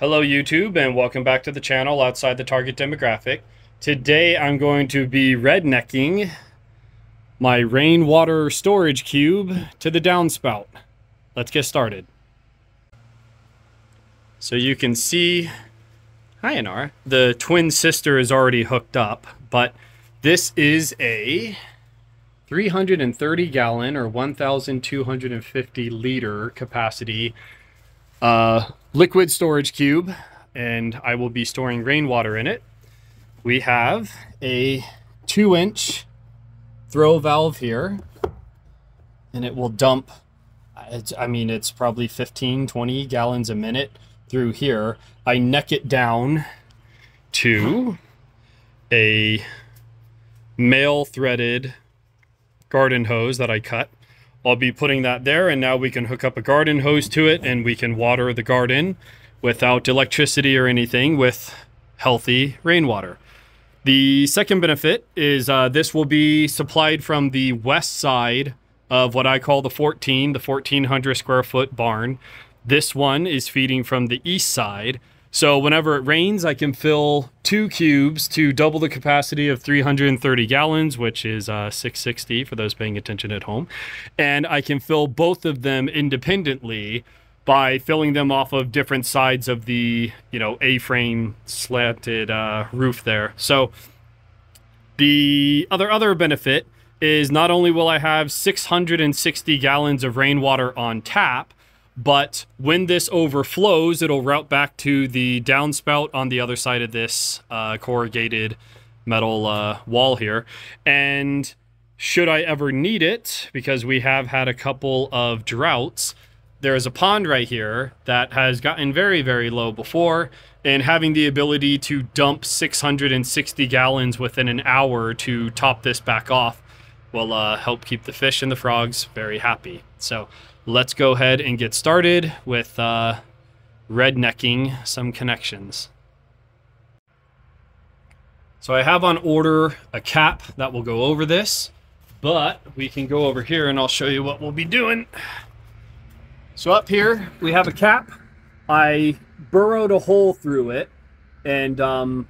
Hello YouTube and welcome back to the channel outside the target demographic. Today I'm going to be rednecking my rainwater storage cube to the downspout. Let's get started. So you can see, hi Inara, the twin sister is already hooked up, but this is a 330 gallon or 1,250 liter capacity liquid storage cube, and I will be storing rainwater in it. We have a 2-inch throw valve here, and it will dump, it's probably 15-20 gallons a minute through here. I neck it down to a male threaded garden hose that I cut. I'll be putting that there, and now we can hook up a garden hose to it and we can water the garden without electricity or anything with healthy rainwater. The second benefit is this will be supplied from the west side of what I call the 1,400 square foot barn. This one is feeding from the east side. So whenever it rains, I can fill 2 cubes to double the capacity of 330 gallons, which is 660 for those paying attention at home. And I can fill both of them independently by filling them off of different sides of the, A-frame slanted roof there. So the other benefit is not only will I have 660 gallons of rainwater on tap, but when this overflows, it'll route back to the downspout on the other side of this corrugated metal wall here. And should I ever need it, because we have had a couple of droughts, there's a pond right here that has gotten very, very low before, and having the ability to dump 660 gallons within an hour to top this back off will help keep the fish and the frogs very happy. So let's go ahead and get started with rednecking some connections. So I have on order a cap that will go over this, but we can go over here and I'll show you what we'll be doing. So up here we have a cap. I burrowed a hole through it and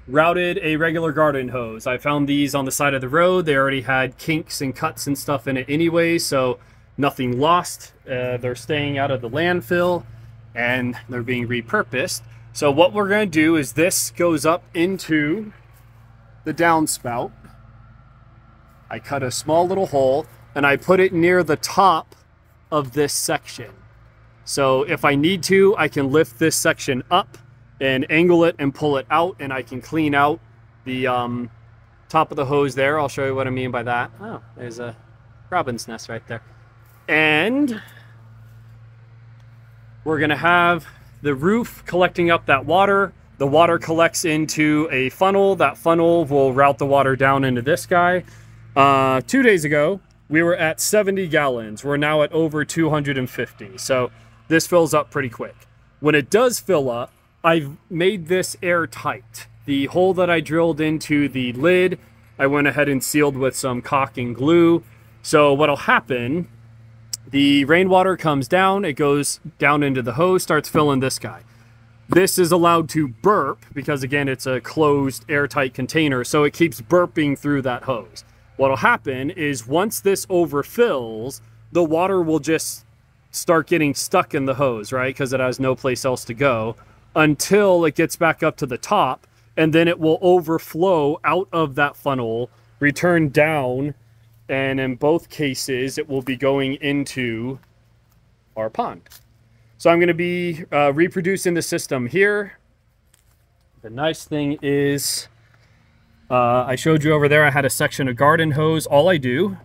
routed a regular garden hose. I found these on the side of the road. They already had kinks and cuts and stuff in it anyway, so nothing lost. They're staying out of the landfill and they're being repurposed. So what we're going to do is this goes up into the downspout. I cut a small little hole and I put it near the top of this section. So if I need to, I can lift this section up and angle it and pull it out, and I can clean out the top of the hose there. I'll show you what I mean by that. Oh, there's a robin's nest right there. And we're gonna have the roof collecting up that water. The water collects into a funnel. That funnel will route the water down into this guy. 2 days ago, we were at 70 gallons. We're now at over 250. So this fills up pretty quick. When it does fill up, I've made this airtight. The hole that I drilled into the lid, I went ahead and sealed with some caulk and glue. So what'll happen, the rainwater comes down, it goes down into the hose, starts filling this guy. This is allowed to burp because, again, it's a closed airtight container, so it keeps burping through that hose. What'll happen is once this overfills, the water will just start getting stuck in the hose, right? Because it has no place else to go until it gets back up to the top, and then it will overflow out of that funnel, return down, and in both cases, it will be going into our pond. So I'm going to be reproducing the system here. The nice thing is, I showed you over there, I had a section of garden hose. All I do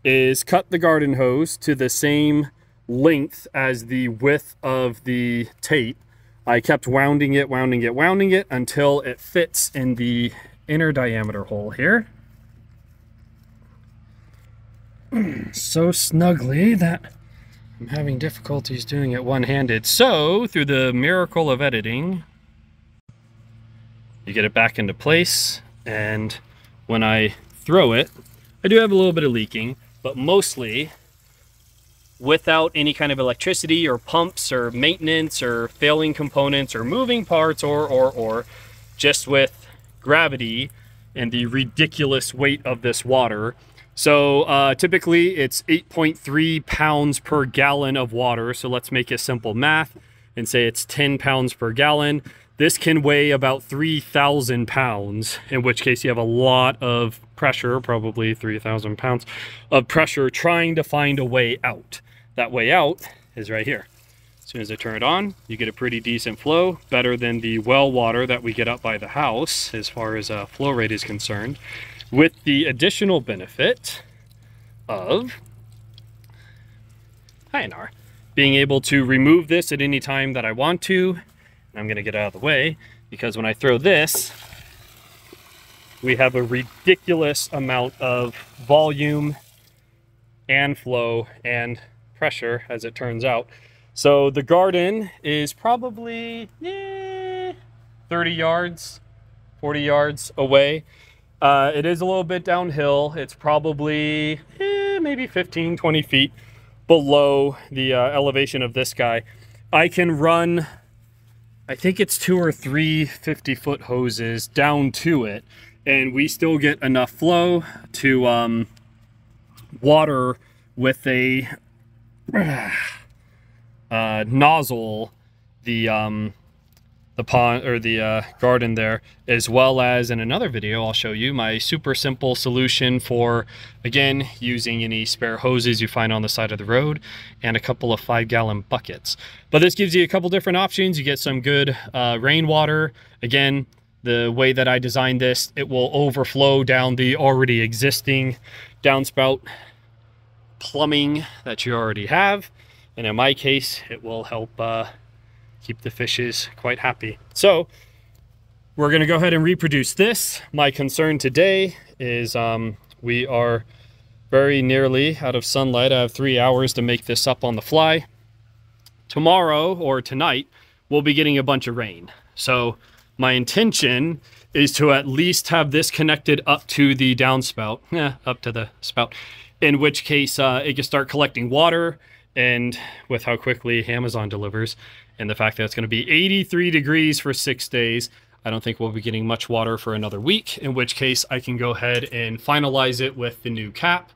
is cut the garden hose to the same length as the width of the tape. I kept wounding it until it fits in the inner diameter hole here. So snugly that I'm having difficulties doing it one-handed. So through the miracle of editing, you get it back into place, and when I throw it, I do have a little bit of leaking, but mostly without any kind of electricity or pumps or maintenance or failing components or moving parts or just with gravity and the ridiculous weight of this water. So typically it's 8.3 pounds per gallon of water. So let's make a simple math and say it's 10 pounds per gallon. This can weigh about 3,000 pounds, in which case you have a lot of pressure, probably 3,000 pounds of pressure trying to find a way out. That way out is right here. As soon as I turn it on, you get a pretty decent flow, better than the well water that we get up by the house as far as flow rate is concerned, with the additional benefit of being able to remove this at any time that I want to. I'm going to get out of the way because when I throw this, we have a ridiculous amount of volume and flow and pressure, as it turns out. So the garden is probably 30 yards, 40 yards away. It is a little bit downhill. It's probably maybe 15, 20 feet below the elevation of this guy. I can run, I think it's 2 or 3 50-foot hoses down to it, and we still get enough flow to water with a nozzle the pond or the garden there, as well as in another video I'll show you my super simple solution for, again, using any spare hoses you find on the side of the road and a couple of 5-gallon buckets. But this gives you a couple different options. You get some good rainwater. Again, the way that I designed this, it will overflow down the already existing downspout plumbing that you already have, and in my case it will help keep the fishes quite happy. So we're going to go ahead and reproduce this. My concern today is we are very nearly out of sunlight. I have 3 hours to make this up on the fly. Tomorrow or tonight we'll be getting a bunch of rain, so my intention is to at least have this connected up to the downspout, up to the spout, in which case it can start collecting water. And with how quickly Amazon delivers and the fact that it's going to be 83 degrees for 6 days, I don't think we'll be getting much water for another week, in which case I can go ahead and finalize it with the new cap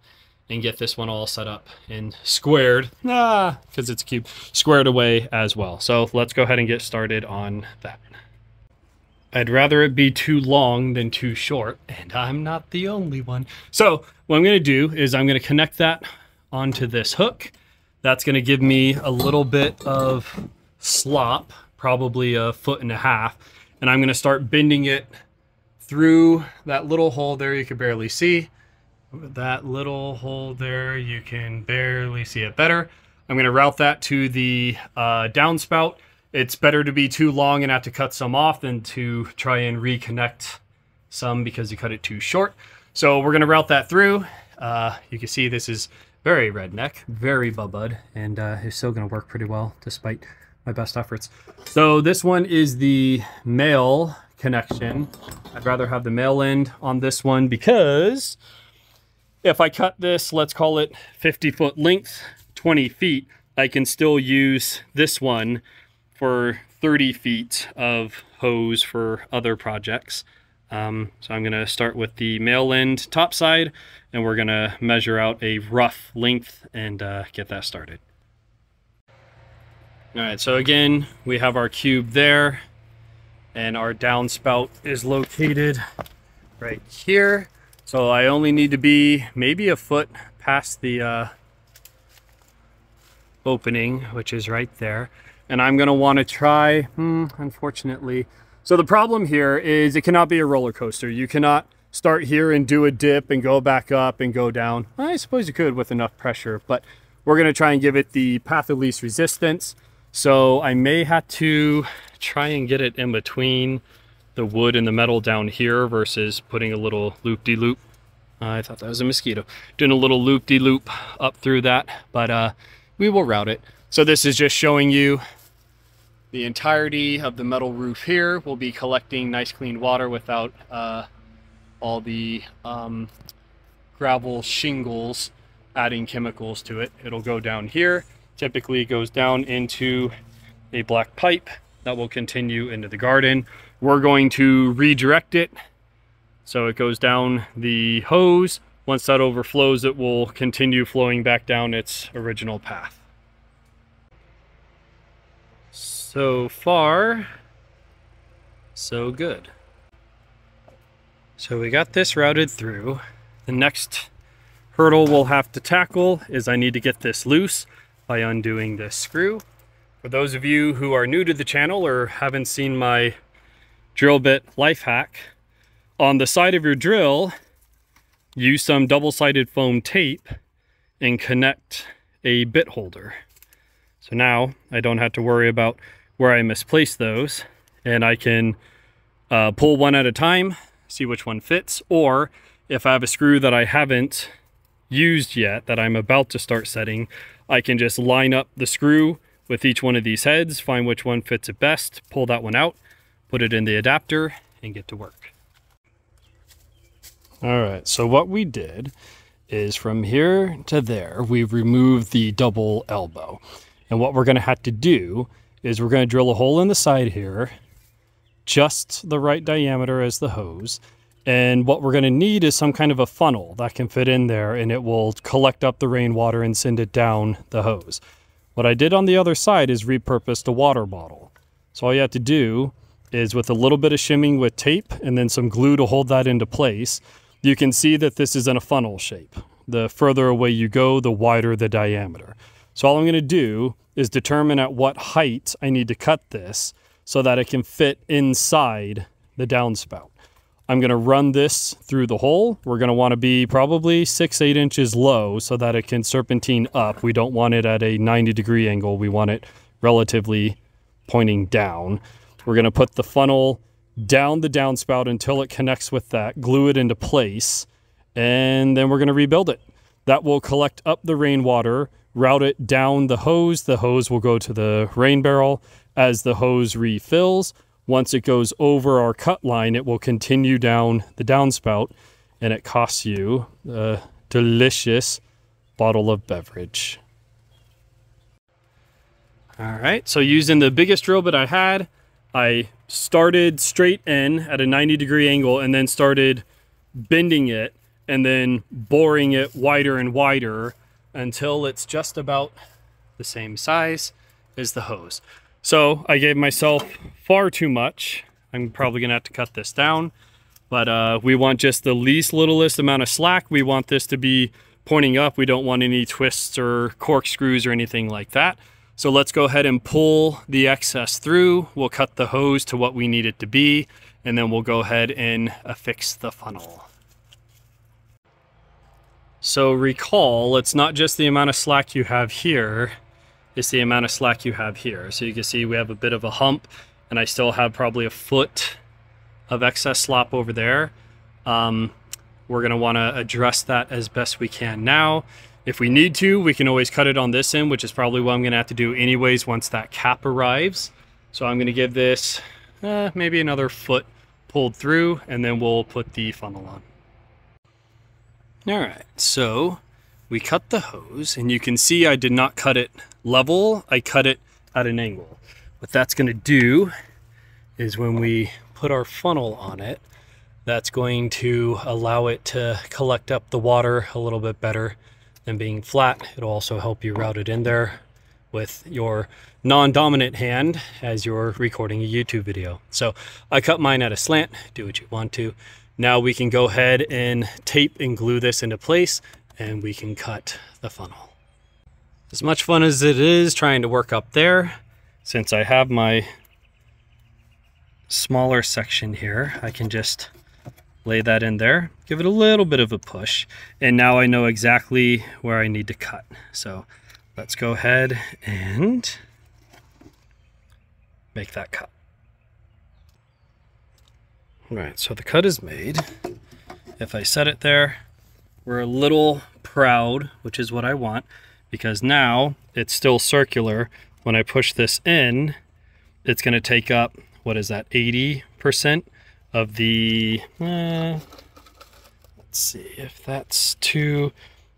and get this one all set up and squared, because it's cube, squared away as well. So let's go ahead and get started on that. I'd rather it be too long than too short, and I'm not the only one. So what I'm going to do is I'm going to connect that onto this hook. That's going to give me a little bit of slop, probably 1.5 feet, and I'm going to start bending it through that little hole there. You can barely see that little hole there. You can barely see it better. I'm going to route that to the downspout. It's better to be too long and have to cut some off than to try and reconnect some because you cut it too short. So we're going to route that through. You can see this is very redneck, very bud, and it's still going to work pretty well despite my best efforts. So this one is the male connection. I'd rather have the male end on this one because if I cut this, let's call it 50-foot length, 20 feet, I can still use this one for 30 feet of hose for other projects. So I'm going to start with the male end top side, and we're going to measure out a rough length and get that started. All right, so again, we have our cube there, and our downspout is located right here. So I only need to be maybe 1 foot past the opening, which is right there. And I'm going to want to try, unfortunately. So the problem here is it cannot be a roller coaster. You cannot start here and do a dip and go back up and go down. I suppose you could with enough pressure, but we're going to try and give it the path of least resistance. So I may have to try and get it in between the wood and the metal down here versus putting a little loop-de-loop. I thought that was a mosquito. Doing a little loop-de-loop up through that, but we will route it. So this is just showing you the entirety of the metal roof here will be collecting nice clean water without all the gravel shingles adding chemicals to it. It'll go down here. Typically it goes down into a black pipe that will continue into the garden. We're going to redirect it so it goes down the hose. Once that overflows, it will continue flowing back down its original path. So far, so good. So we got this routed through. The next hurdle we'll have to tackle is I need to get this loose by undoing this screw. For those of you who are new to the channel or haven't seen my drill bit life hack, on the side of your drill, use some double-sided foam tape and connect a bit holder. So now I don't have to worry about where I misplace those, and I can pull one at a time, see which one fits, or if I have a screw that I haven't used yet that I'm about to start setting, I can just line up the screw with each one of these heads, find which one fits it best, pull that one out, put it in the adapter, and get to work. All right, so what we did is from here to there, we've removed the double elbow. And what we're gonna have to do is we're gonna drill a hole in the side here, just the right diameter as the hose. And what we're gonna need is some kind of a funnel that can fit in there, and it will collect up the rainwater and send it down the hose. What I did on the other side is repurposed a water bottle. So all you have to do is with a little bit of shimming with tape and then some glue to hold that into place, you can see that this is in a funnel shape. The further away you go, the wider the diameter. So all I'm gonna do is determine at what height I need to cut this so that it can fit inside the downspout. I'm gonna run this through the hole. We're gonna wanna be probably 6-8 inches low so that it can serpentine up. We don't want it at a 90-degree angle. We want it relatively pointing down. We're gonna put the funnel down the downspout until it connects with that, glue it into place, and then we're gonna rebuild it. That will collect up the rainwater, route it down the hose. The hose will go to the rain barrel. As the hose refills, once it goes over our cut line, it will continue down the downspout, and it costs you a delicious bottle of beverage. All right, so using the biggest drill bit I had, I started straight in at a 90-degree angle and then started bending it and then boring it wider and wider until it's just about the same size as the hose. So I gave myself far too much. I'm probably gonna have to cut this down, but we want just the least littlest amount of slack. We want this to be pointing up. We don't want any twists or corkscrews or anything like that. So let's go ahead and pull the excess through. We'll cut the hose to what we need it to be, and then we'll go ahead and affix the funnel. So recall, it's not just the amount of slack you have here, it's the amount of slack you have here. So you can see we have a bit of a hump, and I still have probably a foot of excess slop over there. We're gonna wanna address that as best we can now. If we need to, we can always cut it on this end, which is probably what I'm gonna have to do anyways once that cap arrives. So I'm gonna give this maybe another foot pulled through, and then we'll put the funnel on. All right, so we cut the hose, and you can see I did not cut it level, I cut it at an angle. What that's gonna do is when we put our funnel on it, that's going to allow it to collect up the water a little bit better than being flat. It'll also help you route it in there with your non-dominant hand as you're recording a YouTube video. So I cut mine at a slant, do what you want to. Now we can go ahead and tape and glue this into place, and we can cut the funnel. As much fun as it is trying to work up there, since I have my smaller section here, I can just lay that in there, give it a little bit of a push, and now I know exactly where I need to cut. So let's go ahead and make that cut. All right, so the cut is made. If I set it there, we're a little proud, which is what I want, because now it's still circular. When I push this in, it's gonna take up, what is that, 80% of the, let's see if that's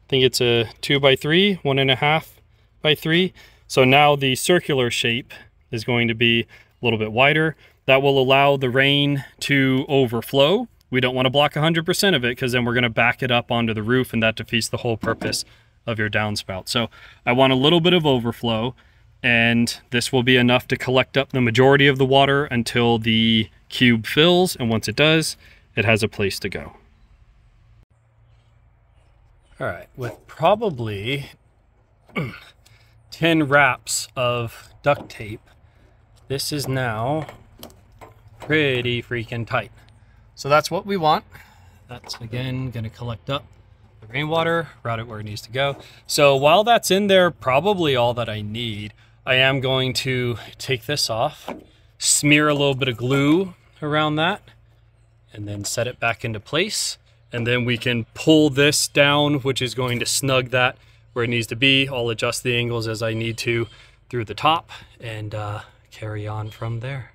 think it's a 2x3, 1.5x3. So now the circular shape is going to be a little bit wider. That will allow the rain to overflow. We don't want to block 100% of it because then we're going to back it up onto the roof and that defeats the whole purpose of your downspout. So I want a little bit of overflow, and this will be enough to collect up the majority of the water until the cube fills, and once it does, it has a place to go. All right, with probably 10 wraps of duct tape, this is now pretty freaking tight. So that's what we want. That's again gonna collect up the rainwater, route it where it needs to go. So while that's in there, probably all that I need, I am going to take this off, smear a little bit of glue around that, and then set it back into place. And then we can pull this down, which is going to snug that where it needs to be. I'll adjust the angles as I need to through the top and carry on from there.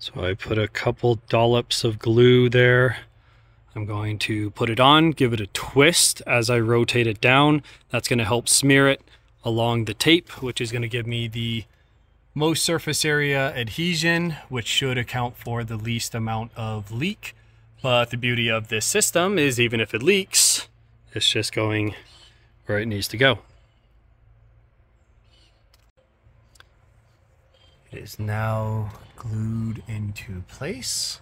So I put a couple dollops of glue there. I'm going to put it on, give it a twist as I rotate it down. That's going to help smear it along the tape, which is going to give me the most surface area adhesion, which should account for the least amount of leak. But the beauty of this system is even if it leaks, it's just going where it needs to go. It is now glued into place.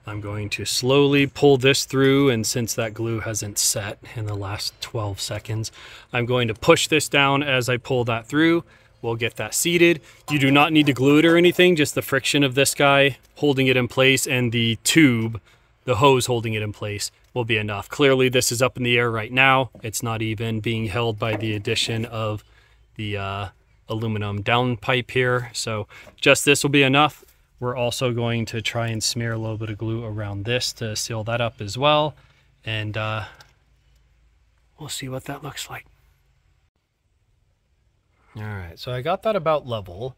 I'm going to slowly pull this through, and since that glue hasn't set in the last 12 seconds, I'm going to push this down as I pull that through. We'll get that seated. You do not need to glue it or anything, just the friction of this guy holding it in place and the tube, the hose holding it in place, will be enough. Clearly this is up in the air right now. It's not even being held by the addition of the aluminum downpipe here. So just this will be enough. We're also going to try and smear a little bit of glue around this to seal that up as well. And we'll see what that looks like. All right, so I got that about level,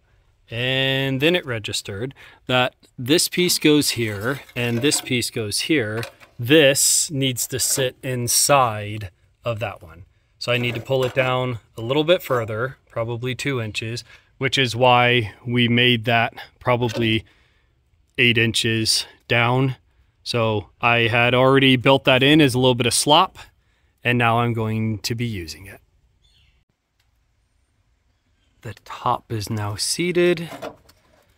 and then it registered that this piece goes here and this piece goes here. This needs to sit inside of that one. So I need to pull it down a little bit further, probably 2 inches, which is why we made that probably 8 inches down. So I had already built that in as a little bit of slop, and now I'm going to be using it. The top is now seated. I'm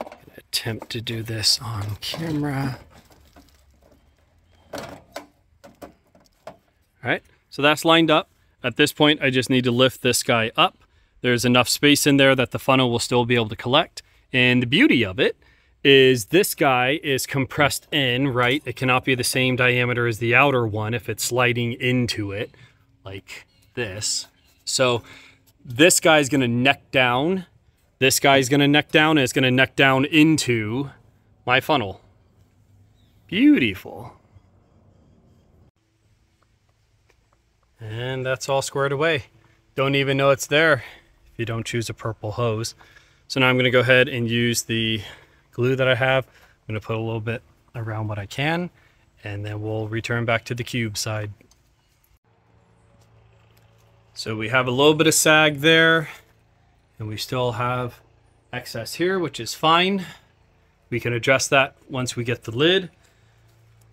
gonna attempt to do this on camera. All right, so that's lined up. At this point, I just need to lift this guy up. There's enough space in there that the funnel will still be able to collect. And the beauty of it is this guy is compressed in, right? It cannot be the same diameter as the outer one if it's sliding into it like this. So this guy's gonna neck down. This guy's gonna neck down, and it's gonna neck down into my funnel. Beautiful. And that's all squared away. Don't even know it's there if you don't choose a purple hose. So now I'm gonna go ahead and use the glue that I have. I'm gonna put a little bit around what I can, and then we'll return back to the cube side. So we have a little bit of sag there, and we still have excess here, which is fine. We can address that once we get the lid.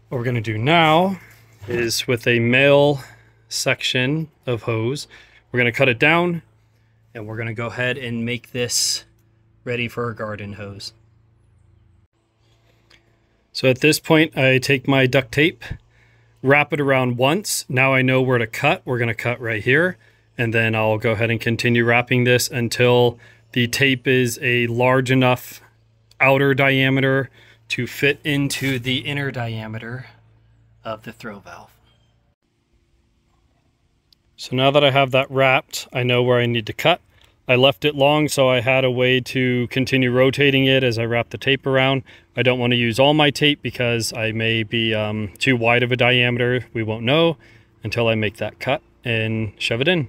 What we're gonna do now is with a male section of hose, we're gonna cut it down, and we're gonna go ahead and make this ready for a garden hose. So at this point, I take my duct tape, wrap it around once. Now I know where to cut. We're gonna cut right here, and then I'll go ahead and continue wrapping this until the tape is a large enough outer diameter to fit into the inner diameter of the throw valve. So now that I have that wrapped, I know where I need to cut. I left it long so I had a way to continue rotating it as I wrap the tape around. I don't want to use all my tape because I may be too wide of a diameter. We won't know until I make that cut and shove it in.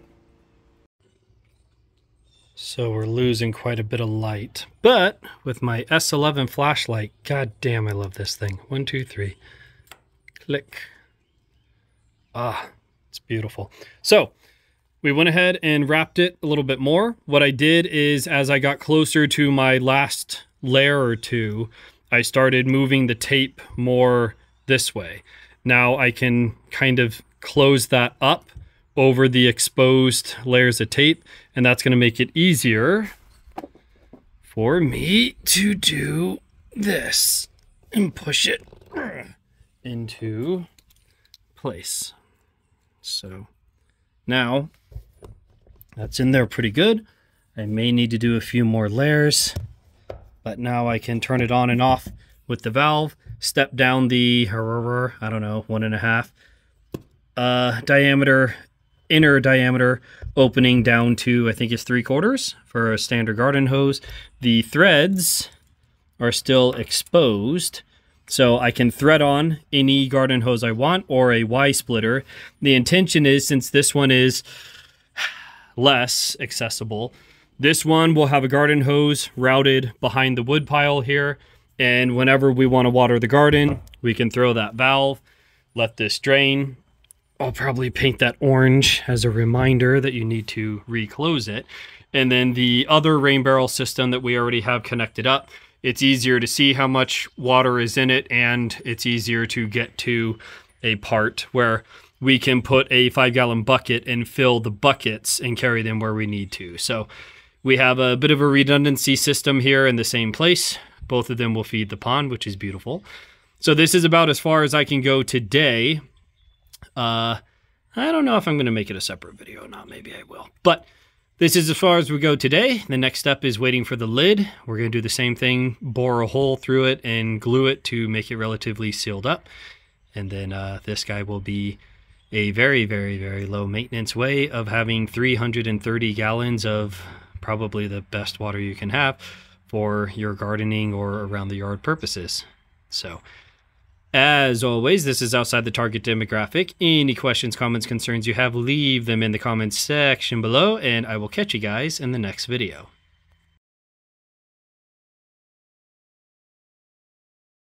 So we're losing quite a bit of light, but with my S11 flashlight, god damn, I love this thing. 1, 2, 3, click. Ah, It's beautiful. So we went ahead and wrapped it a little bit more. What I did is, as I got closer to my last layer or two, I started moving the tape more this way. Now I can kind of close that up over the exposed layers of tape, and that's going to make it easier for me to do this and push it into place. So now that's in there pretty good. I may need to do a few more layers, but now I can turn it on and off with the valve, step down the, I don't know, 1.5 diameter, inner diameter opening down to, I think it's 3/4 for a standard garden hose. The threads are still exposed, so I can thread on any garden hose I want or a Y splitter. The intention is, since this one is less accessible, this one will have a garden hose routed behind the wood pile here, and whenever we want to water the garden, we can throw that valve, let this drain. I'll probably paint that orange as a reminder that you need to reclose it. And then the other rain barrel system that we already have connected up, it's easier to see how much water is in it, and it's easier to get to a part where we can put a 5-gallon bucket and fill the buckets and carry them where we need to. So we have a bit of a redundancy system here in the same place. Both of them will feed the pond, which is beautiful. So this is about as far as I can go today. I don't know if I'm going to make it a separate video or not. Maybe I will. But this is as far as we go today. The next step is waiting for the lid. We're going to do the same thing, bore a hole through it and glue it to make it relatively sealed up. And then this guy will be a very, very, very low maintenance way of having 330 gallons of probably the best water you can have for your gardening or around the yard purposes. So as always, this is outside the target demographic. Any questions, comments, concerns you have, leave them in the comments section below, and I will catch you guys in the next video.